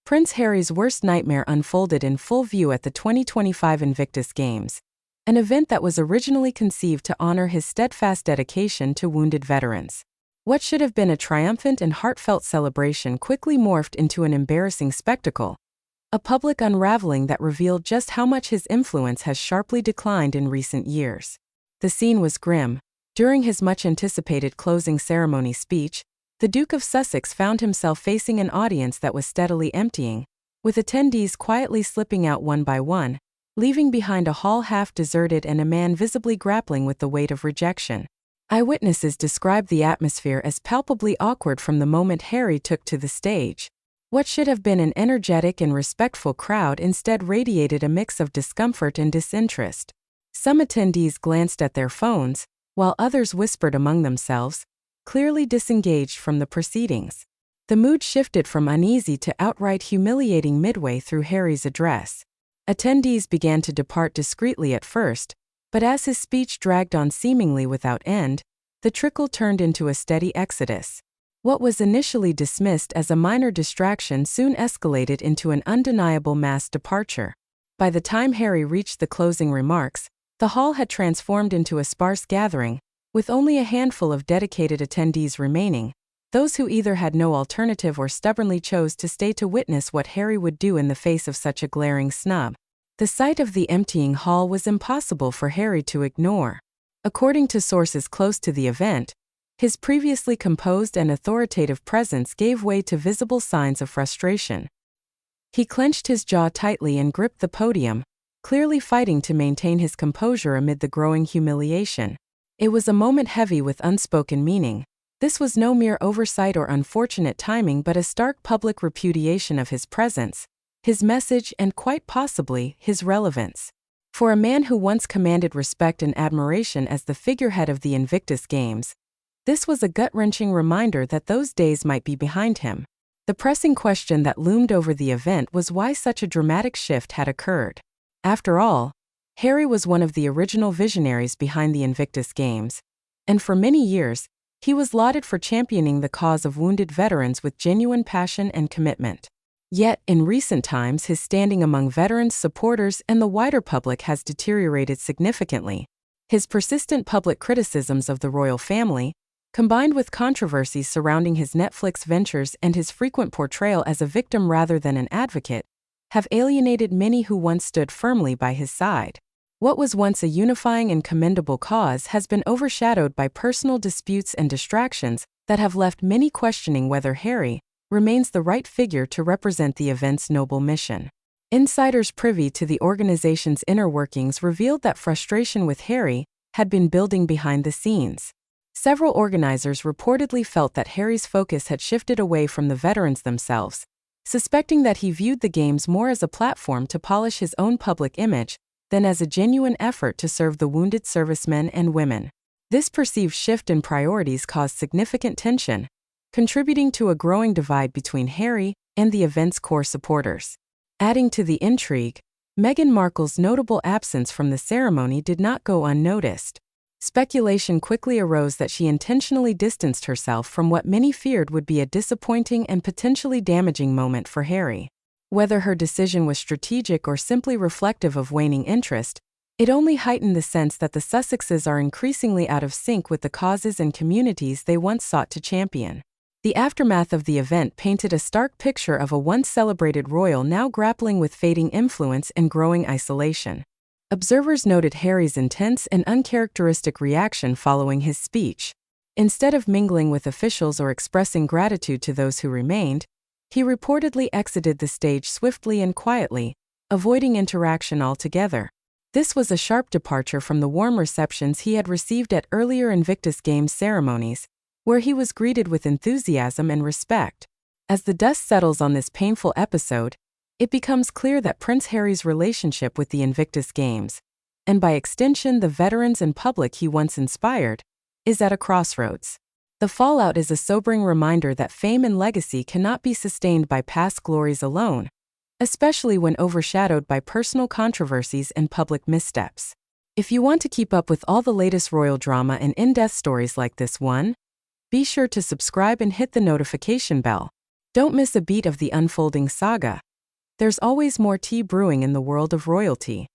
Prince Harry's worst nightmare unfolded in full view at the 2025 Invictus Games, an event that was originally conceived to honor his steadfast dedication to wounded veterans. What should have been a triumphant and heartfelt celebration quickly morphed into an embarrassing spectacle, a public unraveling that revealed just how much his influence has sharply declined in recent years. The scene was grim. During his much-anticipated closing ceremony speech, the Duke of Sussex found himself facing an audience that was steadily emptying, with attendees quietly slipping out one by one, leaving behind a hall half-deserted and a man visibly grappling with the weight of rejection. Eyewitnesses described the atmosphere as palpably awkward from the moment Harry took to the stage. What should have been an energetic and respectful crowd instead radiated a mix of discomfort and disinterest. Some attendees glanced at their phones, while others whispered among themselves, clearly disengaged from the proceedings. The mood shifted from uneasy to outright humiliating midway through Harry's address. Attendees began to depart discreetly at first, but as his speech dragged on seemingly without end, the trickle turned into a steady exodus. What was initially dismissed as a minor distraction soon escalated into an undeniable mass departure. By the time Harry reached the closing remarks, the hall had transformed into a sparse gathering, with only a handful of dedicated attendees remaining, those who either had no alternative or stubbornly chose to stay to witness what Harry would do in the face of such a glaring snub. The sight of the emptying hall was impossible for Harry to ignore. According to sources close to the event, his previously composed and authoritative presence gave way to visible signs of frustration. He clenched his jaw tightly and gripped the podium, clearly fighting to maintain his composure amid the growing humiliation. It was a moment heavy with unspoken meaning. This was no mere oversight or unfortunate timing but a stark public repudiation of his presence, his message and quite possibly his relevance. For a man who once commanded respect and admiration as the figurehead of the Invictus Games, this was a gut-wrenching reminder that those days might be behind him. The pressing question that loomed over the event was why such a dramatic shift had occurred. After all, Harry was one of the original visionaries behind the Invictus Games, and for many years, he was lauded for championing the cause of wounded veterans with genuine passion and commitment. Yet, in recent times, his standing among veterans, supporters, and the wider public has deteriorated significantly. His persistent public criticisms of the royal family, combined with controversies surrounding his Netflix ventures and his frequent portrayal as a victim rather than an advocate, have alienated many who once stood firmly by his side. What was once a unifying and commendable cause has been overshadowed by personal disputes and distractions that have left many questioning whether Harry remains the right figure to represent the event's noble mission. Insiders privy to the organization's inner workings revealed that frustration with Harry had been building behind the scenes. Several organizers reportedly felt that Harry's focus had shifted away from the veterans themselves, suspecting that he viewed the games more as a platform to polish his own public image than as a genuine effort to serve the wounded servicemen and women. This perceived shift in priorities caused significant tension, contributing to a growing divide between Harry and the event's core supporters. Adding to the intrigue, Meghan Markle's notable absence from the ceremony did not go unnoticed. Speculation quickly arose that she intentionally distanced herself from what many feared would be a disappointing and potentially damaging moment for Harry. Whether her decision was strategic or simply reflective of waning interest, it only heightened the sense that the Sussexes are increasingly out of sync with the causes and communities they once sought to champion. The aftermath of the event painted a stark picture of a once celebrated royal now grappling with fading influence and growing isolation. Observers noted Harry's intense and uncharacteristic reaction following his speech. Instead of mingling with officials or expressing gratitude to those who remained, he reportedly exited the stage swiftly and quietly, avoiding interaction altogether. This was a sharp departure from the warm receptions he had received at earlier Invictus Games ceremonies, where he was greeted with enthusiasm and respect. As the dust settles on this painful episode, it becomes clear that Prince Harry's relationship with the Invictus Games, and by extension the veterans and public he once inspired, is at a crossroads. The fallout is a sobering reminder that fame and legacy cannot be sustained by past glories alone, especially when overshadowed by personal controversies and public missteps. If you want to keep up with all the latest royal drama and in-depth stories like this one, be sure to subscribe and hit the notification bell. Don't miss a beat of the unfolding saga. There's always more tea brewing in the world of royalty.